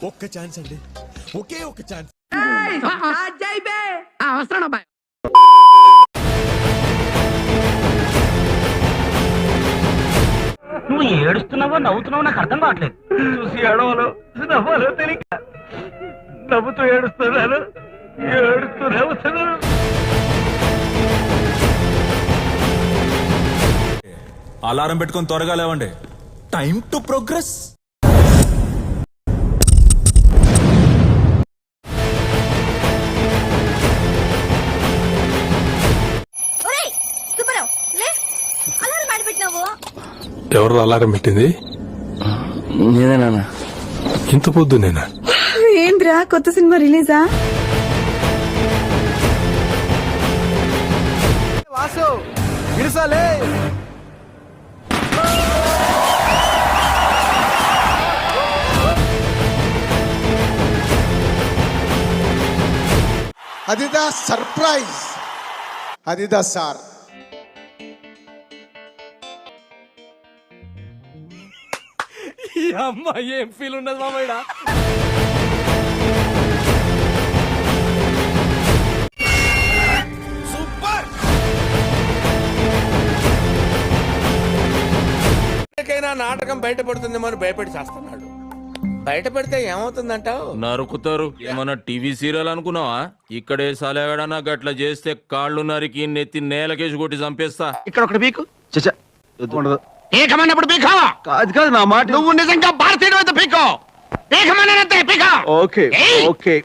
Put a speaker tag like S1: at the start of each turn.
S1: ఒక్క ఛాన్స్ అండి, ఒకే ఒక్క ఛాన్స్.
S2: వస్తాను అబ్బాయి.
S3: నువ్వు ఏడుస్తున్నావో నవ్వుతున్నావో నాకు అర్థం కావట్లేదు. చూసి ఏడవలో నవ్వాలో తెలియక నవ్వుతూ ఏడుస్తున్నాను, ఏడుస్తూ నవ్వుతున్నాను.
S1: అలారం పెట్టుకొని త్వరగా లేవండి. Time to progress.
S4: ఎవరు అలారం పెట్టింది?
S5: నేనేనా?
S4: ఇంత పొద్దు నేనా?
S6: ఏంద్రా కొత్త సినిమా రిలీజా?
S5: వాసు ఇరుసాలే.
S7: అదిదా సర్ప్రైజ్, అదిదా సార్.
S4: ఈ అమ్మాయి ఏం ఫీల్ ఉన్నది మామయ్య?
S1: సూపర్.
S8: నాటకం బయటపడుతుందేమో అని భయపడి చేస్తున్నాడు. బయట పెడితే ఏమవుతుందంటావు?
S9: నరుకుతారు. ఏమన్నా టీవీ సీరియల్ అనుకున్నావా? ఇక్కడే సాలేగడనా గట్ల చేస్తే కాళ్ళు నరికి నెత్తి నేలకేసి కొట్టి చంపేస్తా.
S3: ఇక్కడ ఒకటి పీకు.
S8: పీకమన్నప్పుడు పీకావా?
S5: కాదు కాదు నా మాట.
S8: నువ్వు నిజంగా భారతీయుడు అయితే పీకో. పీకమన్నంతే పీకో.
S5: Okay okay.